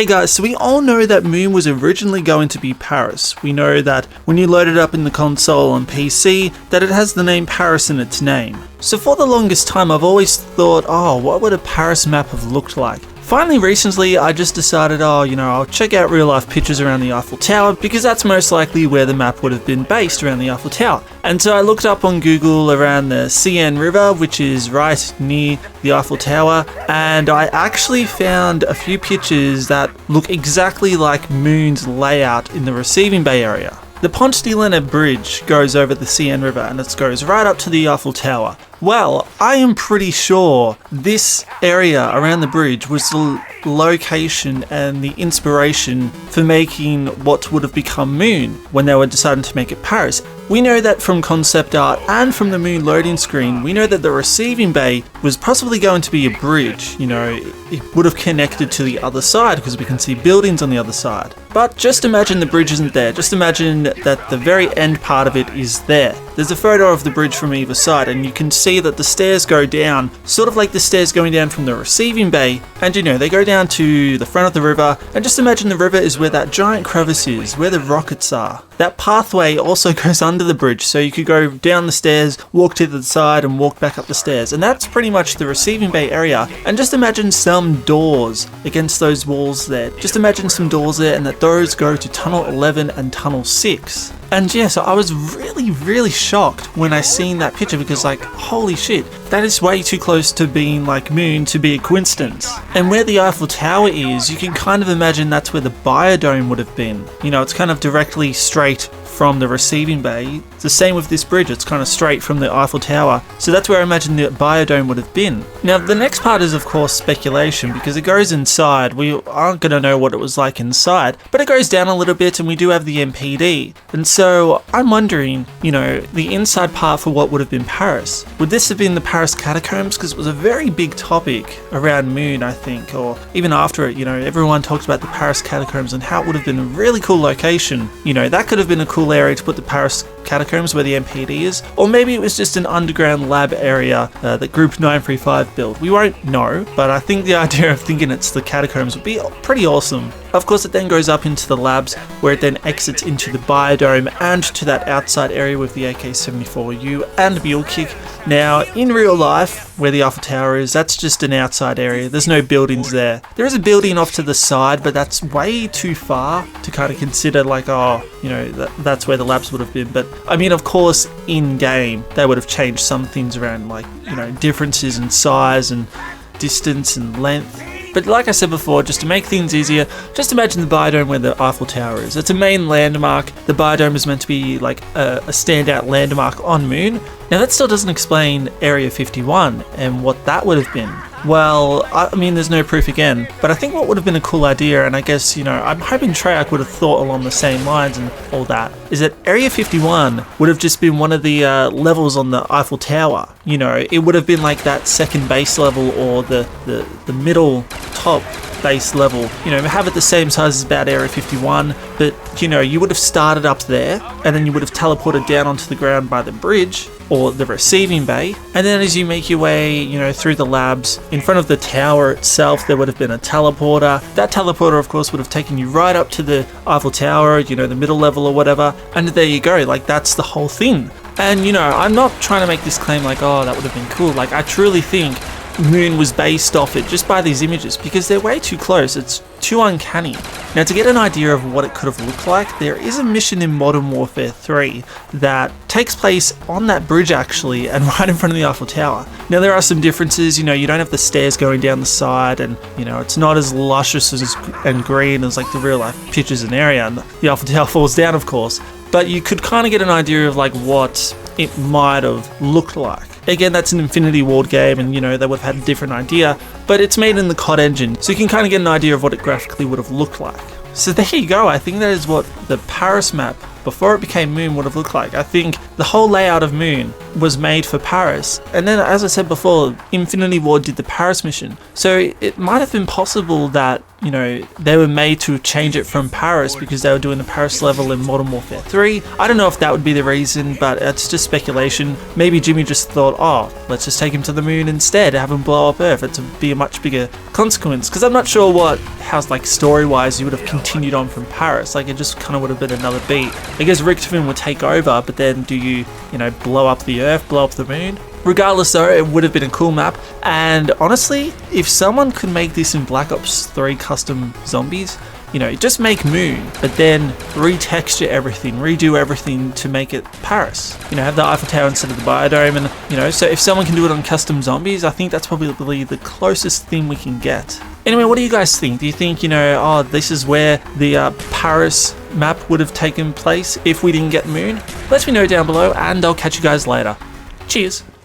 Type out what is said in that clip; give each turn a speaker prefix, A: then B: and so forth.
A: Hey guys, so we all know that Moon was originally going to be Paris. We know that when you load it up in the console on PC, that it has the name Paris in its name. So for the longest time I've always thought, oh, what would a Paris map have looked like? Finally, recently, I just decided, I'll check out real-life pictures around the Eiffel Tower because that's most likely where the map would have been based, around the Eiffel Tower. And so I looked up on Google around the Seine River, which is right near the Eiffel Tower, and I actually found a few pictures that look exactly like Moon's layout in the receiving bay area. The Pont Bridge goes over the Seine River and it goes right up to the Eiffel Tower. Well, I am pretty sure this area around the bridge was the location and the inspiration for making what would have become Moon when they were deciding to make it Paris. We know that from concept art and from the Moon loading screen, we know that the receiving bay was possibly going to be a bridge. It would have connected to the other side because we can see buildings on the other side. But just imagine the bridge isn't there. Just imagine that the very end part of it is there. There's a photo of the bridge from either side and you can see that the stairs go down, sort of like the stairs going down from the receiving bay, and they go down to the front of the river, and just imagine the river is where that giant crevice is, where the rockets are. That pathway also goes under the bridge, so you could go down the stairs, walk to the side, and walk back up the stairs, and that's pretty much the receiving bay area. And just imagine some doors against those walls there. Just imagine some doors there, and that those go to Tunnel 11 and Tunnel 6. And yeah, so I was really shocked when I seen that picture because holy shit, that is way too close to being like Moon to be a coincidence. And where the Eiffel Tower is, you can kind of imagine that's where the biodome would have been. It's kind of directly straight from the receiving bay. It's the same with this bridge, it's kind of straight from the Eiffel Tower. So that's where I imagine the biodome would have been. Now the next part is of course speculation because it goes inside. We aren't going to know what it was like inside, but it goes down a little bit and we do have the MPD. And so I'm wondering, the inside part for what would have been Paris. Would this have been the Paris catacombs? Because it was a very big topic around Moon, I think, or even after it, everyone talked about the Paris catacombs and how it would have been a really cool location. That could have been a cool area to put the Paris catacombs where the MPD is, or maybe it was just an underground lab area that Group 935 built. We won't know, but I think the idea of thinking it's the catacombs would be pretty awesome. Of course, it then goes up into the labs where it then exits into the biodome and to that outside area with the AK-74U and Mule Kick. Now, in real life, where the Eiffel Tower is, that's just an outside area. There's no buildings there. There is a building off to the side, but that's way too far to kind of consider that's where the labs would have been. But I mean, of course, in-game, they would have changed some things around differences in size and distance and length. But like I said before, just to make things easier, just imagine the biodome where the Eiffel Tower is. It's a main landmark. The biodome is meant to be a standout landmark on Moon. Now that still doesn't explain Area 51 and what that would have been. Well, I mean, there's no proof again, but I think what would have been a cool idea, and I guess, I'm hoping Treyarch would have thought along the same lines and all that, is that Area 51 would have just been one of the levels on the Eiffel Tower. It would have been like that second base level or the middle top base level, have it the same size as about Area 51, but you would have started up there and then you would have teleported down onto the ground by the bridge or the receiving bay, and then as you make your way through the labs in front of the tower itself, there would have been a teleporter. That teleporter of course would have taken you right up to the Eiffel Tower, the middle level or whatever, and there you go, that's the whole thing. And I'm not trying to make this claim oh, that would have been cool. I truly think Moon was based off it just by these images because they're way too close. It's too uncanny. Now, to get an idea of what it could have looked like, there is a mission in Modern Warfare 3 that takes place on that bridge actually and right in front of the Eiffel Tower. Now, there are some differences. You don't have the stairs going down the side and it's not as luscious and green as the real life pictures and area, and the Eiffel Tower falls down of course, but you could kind of get an idea of what it might have looked like. Again, that's an Infinity Ward game and they would have had a different idea, but it's made in the COD engine, so you can kind of get an idea of what it graphically would have looked like. So there you go, I think that is what the Paris map before it became Moon would have looked like. I think the whole layout of Moon was made for Paris, and then as I said before, Infinity Ward did the Paris mission, so it might have been possible that you know, they were made to change it from Paris because they were doing the Paris level in Modern Warfare 3. I don't know if that would be the reason, but it's just speculation. Maybe Jimmy just thought, oh, let's just take him to the moon instead, have him blow up Earth. It would be a much bigger consequence, because I'm not sure how like story-wise you would have continued on from Paris. Like, it just kind of would have been another beat. I guess Richtofen would take over, but then do you know, blow up the Earth, blow up the moon? Regardless though, it would have been a cool map, and honestly, if someone could make this in Black Ops 3 custom zombies, you know, just make Moon, but then retexture everything, redo everything to make it Paris. You know, have the Eiffel Tower instead of the biodome, and, you know, so if someone can do it on custom zombies, I think that's probably the closest thing we can get. Anyway, what do you guys think? Do you think, you know, oh, this is where the Paris map would have taken place if we didn't get Moon? Let me know down below, and I'll catch you guys later. Cheers!